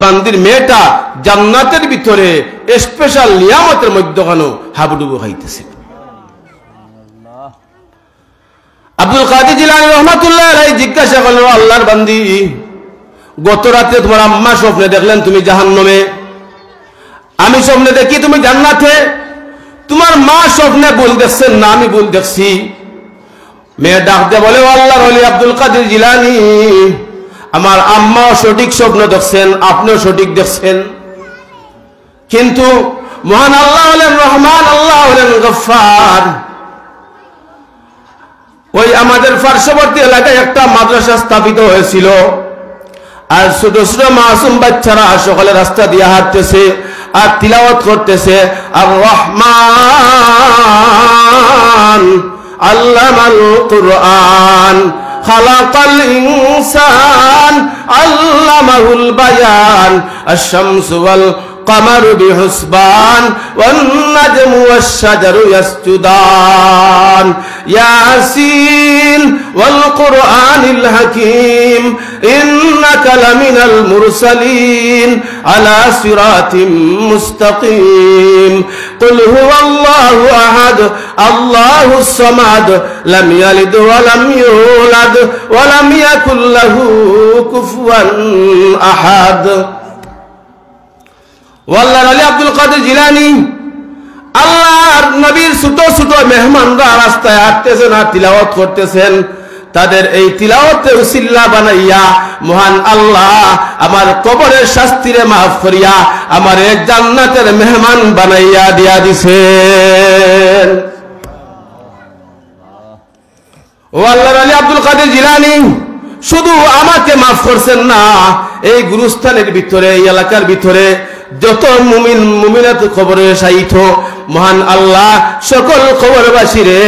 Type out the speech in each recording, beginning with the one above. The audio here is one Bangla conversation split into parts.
বান্দির মেয়েটা জান্নাতের ভিতরে স্পেশাল নিয়ামতের মধ্যখানে হাবুডুবু খাইতেছে। আব্দুল কাদের জিলানী রহমাতুল্লাহ আলাইহি জিজ্ঞাসা করলো, আল্লাহর বান্দি, গত রাতে তোমার আম্মা স্বপ্নে দেখলেন তুমি জাহান্নামে, আমি স্বপ্নে দেখি তুমি জান্নাতে, তোমার মা স্বপ্নে ভুল দেখছেন না আমি ভুল দেখছি? মেয়ে ডাক দিয়ে বলে, আল্লাহর ওলি আব্দুল কাদের জিলানী, আমার আম্মাও সঠিক স্বপ্ন দেখছেন, আপনিও সঠিক দেখছেন, কিন্তু মহান আল্লাহ হলেন রহমান, আল্লাহ হলেন গফফার। ওই আমাদের পার্শ্ববর্তী এলাকায় একটা মাদ্রাসা স্থাপিত হয়েছিল, আর ছোট ছোট মাসুম বাচ্চারা সকালে রাস্তা দিয়ে হাঁটতেছে আর তিলাওয়াত করতেছে, আর রহমান আল্লামাল কুরআন খালাকাল ইনসান আল্লামাহুল বায়ান আশ-শামসু ওয়াল القمر بحسبان والنجم والشجر يسجدان ياسين والقرآن الحكيم إنك لمن المرسلين على صراط مستقيم قل هو الله أحد الله الصمد لم يلد ولم يولد ولم يكن له كفوا أحد। আল্লাহর ওলি আব্দুল কাদের জিলানী আল্লাহর নবীর ছোট ছোট মেহমানরা রাস্তায় হাঁটতেছেন আর তিলাওয়াত করতেছেন, তাদের এই তিলাওয়াতের উসিলা বানাইয়া মহান আল্লাহ আমার কবরের শাস্তিরে মাফ করিয়া আমার এক জান্নাতের মেহমান বানাইয়া দিয়া দিছেন। ও আল্লাহর ওলি আব্দুল কাদের জিলানী শুধু আমাকে মাফ করছেন না, এই গুরুস্থানের ভিতরে, এই এলাকার ভিতরে যত মুমিন মুমিনাত কবরে শায়িত মহান আল্লাহ সকল কবরবাসীরে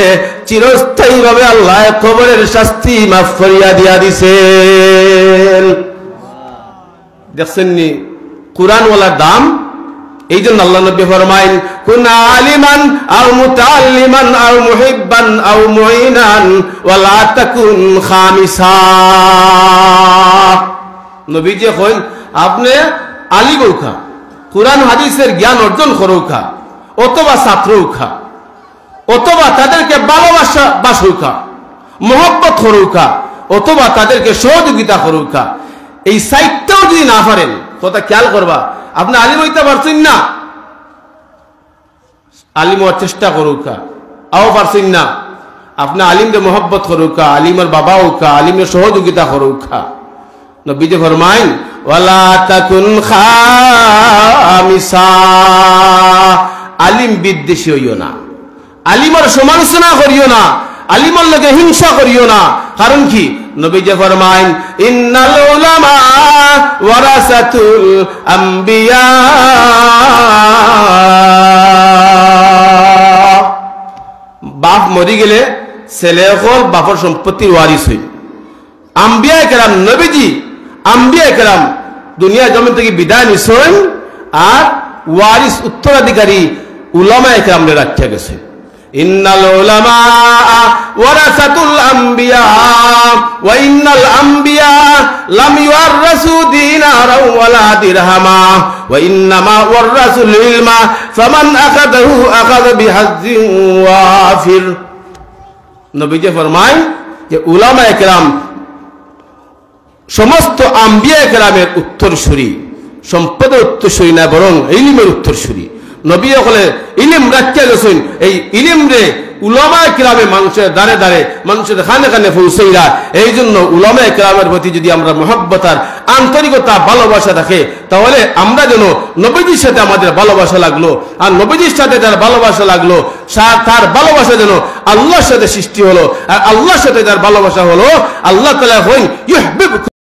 চিরস্থায়ী ভাবে আল্লাহ কবরের শাস্তি মাফ করিয়া দিয়া দিছেন। দেখছেন নি কুরআন ওয়ালার দাম? এই জন্য আল্লাহ নবী ফরমাইন, কুন আলিমান আও মুতাআল্লিমান আও মুহিব্বান আও মুইনান ওয়ালা তাকুন খামিসা। নবী যে কইন আপনি আলিম হউকা, কুরআন হাদিসের জ্ঞান অর্জন করুকা, অথবা ছাত্র উখা, অথবা তাদেরকে ভালোবাসা বাসুকা, মহব্বত করুকা, অথবা তাদেরকে সহযোগিতা করুকা, এই সাইটটাও যদি না পারেন, কথা খেয়াল করবা, আপনি আলিম হইতে পারছেন না, আলিম হওয়ার চেষ্টা করুকা, আও পারছেন না, আপনি আলিমকে মহব্বত করুকা, আলিমের বাবা উকা, আলিমের সহযোগিতা করুকা। নবীজি ফরমাইন, ওয়ালা তাকুন খামিসা, আলিম বিদ্বেষী হইও না, আলিমের সমালোচনা করিও না, আলিমের লগে হিংসা করিও না। কারণ কি? নবীজি ফরমাইন, ইন্নাল উলামা ওয়ারাসাতুল আম্বিয়া, বাপ মরি গেলে ছেলে হল বাপের সম্পত্তির ওয়ারিস হই। আম্বিয়া কেরাম, নবীজি আম্বিয়া কেরাম দুনিয়া জমিন থেকে বিদায় নিছেন আর ওয়ারিস উত্তরাধিকারী উলামা কেরামরে রাখিয়া গেছে। ইন্নাল উলামা ওয়ারাসাতুল আম্বিয়া ওয়া ইন্নাল আম্বিয়া লাম ইউরাসু দিনারা ওয়ালা দিরহামা ওয়া ইন্নামা ওয়ারাসুল ইলমা ফামান আখাযাহু আখাযা বিহাজ্জিন ওয়াফির। নবীজি ফরমায় যে উলামা কেরাম সমস্ত আম্বিয়া কেরামের উত্তরসূরি, সম্পদের উত্তরসূরি না, বরং ইলমের উত্তরসূরি। নবী হলে ইলম রাখিয়া গেছেন, এই ইলম রে উলামা কেরামে মানুষের দাঁড়ে দাঁড়ে, মানুষের খানে খানে পৌঁছাইরা। এই জন্য উলামা কেরামের প্রতি যদি আমরা মহব্বত আর আন্তরিকতা ভালোবাসা থাকে, তাহলে আমরা যেন নবীজির সাথে আমাদের ভালোবাসা লাগলো, আর নবীজির সাথে যার ভালোবাসা লাগলো তার ভালোবাসা যেন আল্লাহর সাথে সৃষ্টি হলো, আর আল্লাহর সাথে যার ভালোবাসা হলো, আল্লাহ তাআলা হইন ইউহিব্বুকুম।